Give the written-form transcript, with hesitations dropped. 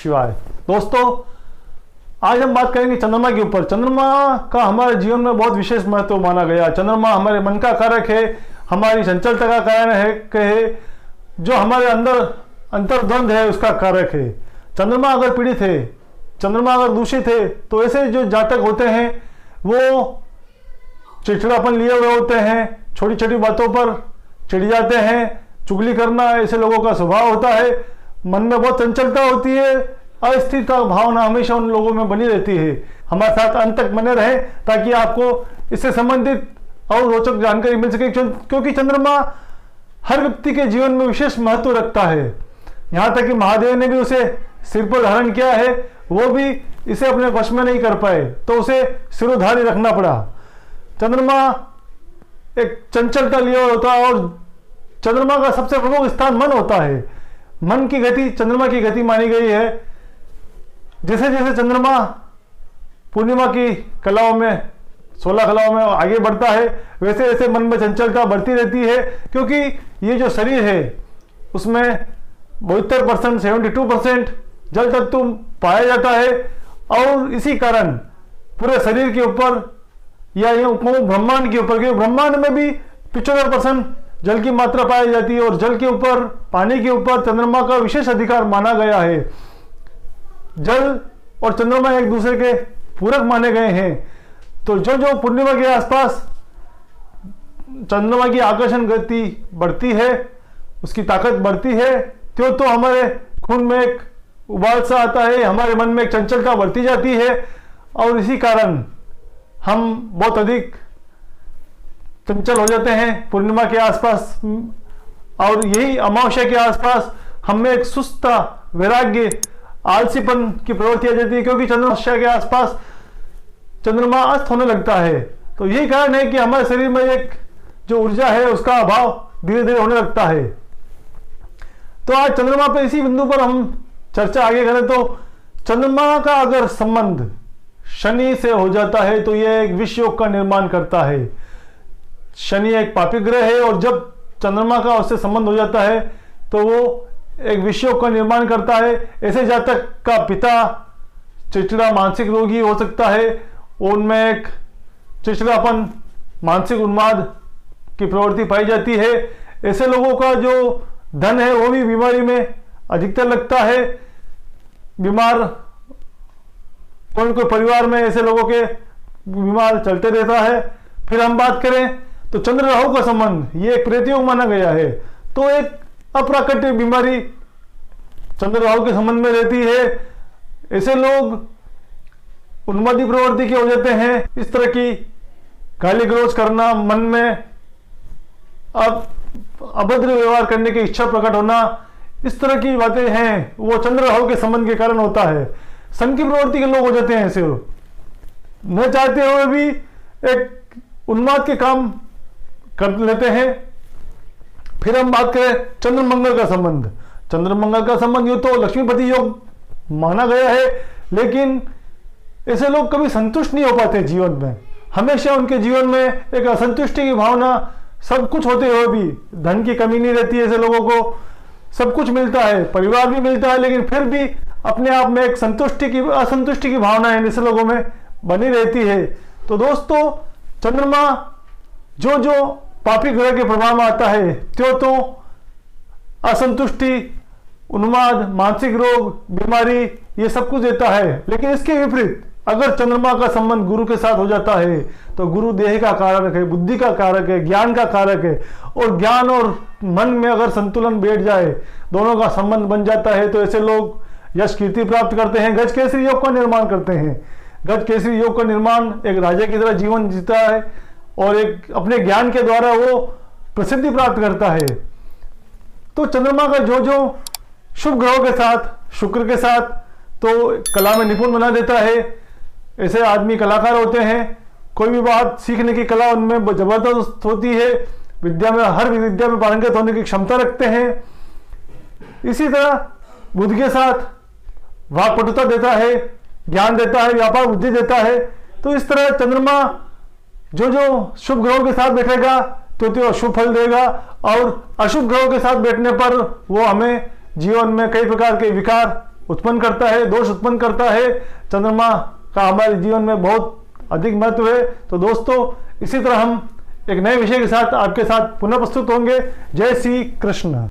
शिवाय। दोस्तों, आज हम बात करेंगे चंद्रमा के ऊपर। चंद्रमा का हमारे जीवन में बहुत विशेष महत्व माना गया। चंद्रमा हमारे मन का कारक है, हमारी चंचलता का कारण है, जो हमारे अंदर अंतर्द्वंद है उसका कारक है। चंद्रमा अगर पीड़ित है, चंद्रमा अगर दूषित है, तो ऐसे जो जातक होते हैं वो चिड़चिड़ापन लिए हुए होते हैं, छोटी छोटी बातों पर चिढ़ जाते हैं, चुगली करना ऐसे लोगों का स्वभाव होता है। मन में बहुत चंचलता होती है, अस्थिरता भावना हमेशा उन लोगों में बनी रहती है। हमारे साथ अंत तक बने रहे ताकि आपको इससे संबंधित और रोचक जानकारी मिल सके, क्योंकि चंद्रमा हर व्यक्ति के जीवन में विशेष महत्व रखता है। यहाँ तक कि महादेव ने भी उसे सिर पर धारण किया है, वो भी इसे अपने वश में नहीं कर पाए, तो उसे सिरोधारी रखना पड़ा। चंद्रमा एक चंचलता लिए होता है और चंद्रमा का सबसे प्रमुख स्थान मन होता है। मन की गति चंद्रमा की गति मानी गई है। जैसे जैसे चंद्रमा पूर्णिमा की कलाओं में 16 कलाओं में आगे बढ़ता है, वैसे वैसे मन में चंचलता बढ़ती रहती है, क्योंकि ये जो शरीर है उसमें 72% 72% जल तत्व पाया जाता है, और इसी कारण पूरे शरीर के ऊपर या ब्रह्मांड के ऊपर, क्योंकि ब्रह्मांड में भी 75% जल की मात्रा पाई जाती है, और जल के ऊपर, पानी के ऊपर चंद्रमा का विशेष अधिकार माना गया है। जल और चंद्रमा एक दूसरे के पूरक माने गए हैं। तो जो जो पूर्णिमा के आसपास चंद्रमा की आकर्षण गति बढ़ती है, उसकी ताकत बढ़ती है, तो हमारे खून में एक उबाल सा आता है, हमारे मन में एक चंचलता बढ़ती जाती है, और इसी कारण हम बहुत अधिक चंचल हो जाते हैं पूर्णिमा के आसपास। और यही अमावस्या के आसपास हमें एक सुस्ता, वैराग्य, आलसीपन की प्रवृत्ति आ जाती है, क्योंकि चंद्रमावस्या के आसपास चंद्रमा अस्त होने लगता है। तो यही कारण है कि हमारे शरीर में एक जो ऊर्जा है उसका अभाव धीरे धीरे होने लगता है। तो आज चंद्रमा पर इसी बिंदु पर हम चर्चा आगे करें तो चंद्रमा का अगर संबंध शनि से हो जाता है तो यह एक विष योग का निर्माण करता है। शनि एक पापी ग्रह है, और जब चंद्रमा का उससे संबंध हो जाता है तो वो एक विष योग का निर्माण करता है। ऐसे जातक का पिता चिड़चिड़ा मानसिक रोगी हो सकता है, उनमें एक चिड़चिड़ापन, मानसिक उन्माद की प्रवृत्ति पाई जाती है। ऐसे लोगों का जो धन है वो भी बीमारी में अधिकतर लगता है। बीमार कोई परिवार में ऐसे लोगों के बीमार चलते रहता है। फिर हम बात करें तो चंद्र राहु का संबंध, ये एक प्रेतयोग माना गया है, तो एक अप्राकृतिक बीमारी चंद्र राहु के संबंध में रहती है। ऐसे लोग उन्मादी प्रवृत्ति के हो जाते हैं। इस तरह की गाली गलौज करना, मन में अब अभद्र व्यवहार करने की इच्छा प्रकट होना, इस तरह की बातें हैं, वो चंद्र राहु के संबंध के कारण होता है। सन की प्रवृत्ति के लोग हो जाते हैं, ऐसे न चाहते हुए भी एक उन्माद के काम कर लेते हैं। फिर हम बात करें चंद्र मंगल का संबंध। चंद्र मंगल का संबंध यूं तो लक्ष्मीपति योग माना गया है, लेकिन ऐसे लोग कभी संतुष्ट नहीं हो पाते जीवन में। हमेशा उनके जीवन में एक असंतुष्टि की भावना, सब कुछ होते हुए भी धन की कमी नहीं रहती है। ऐसे लोगों को सब कुछ मिलता है, परिवार भी मिलता है, लेकिन फिर भी अपने आप में एक असंतुष्टि की भावना ऐसे लोगों में बनी रहती है। तो दोस्तों, चंद्रमा जो जो पापी ग्रह के प्रभाव में आता है तो असंतुष्टि, उन्माद, मानसिक रोग, बीमारी, ये सब कुछ देता है। लेकिन इसके विपरीत अगर चंद्रमा का संबंध गुरु के साथ हो जाता है तो गुरु देह का कारक है, बुद्धि का कारक है, ज्ञान का कारक है, और ज्ञान और मन में अगर संतुलन बैठ जाए, दोनों का संबंध बन जाता है, तो ऐसे लोग यश कीर्ति प्राप्त करते हैं, गज केसरी योग का निर्माण करते हैं। गज केसरी योग का निर्माण एक राजा की तरह जीवन जीता है, और एक अपने ज्ञान के द्वारा वो प्रसिद्धि प्राप्त करता है। तो चंद्रमा का जो जो शुभ ग्रहों के साथ, शुक्र के साथ, तो कला में निपुण बना देता है। ऐसे आदमी कलाकार होते हैं, कोई भी बात सीखने की कला उनमें जबरदस्त होती है, विद्या में, हर विद्या में पारंगत होने की क्षमता रखते हैं। इसी तरह बुद्ध के साथ वाक्पटुता देता है, ज्ञान देता है, व्यापार बुद्धि देता है। तो इस तरह चंद्रमा जो जो शुभ ग्रहों के साथ बैठेगा तो अशुभ फल देगा, और अशुभ ग्रहों के साथ बैठने पर वो हमें जीवन में कई प्रकार के विकार उत्पन्न करता है, दोष उत्पन्न करता है। चंद्रमा का हमारे जीवन में बहुत अधिक महत्व है। तो दोस्तों, इसी तरह हम एक नए विषय के साथ आपके साथ पुनः प्रस्तुत होंगे। जय श्री कृष्ण।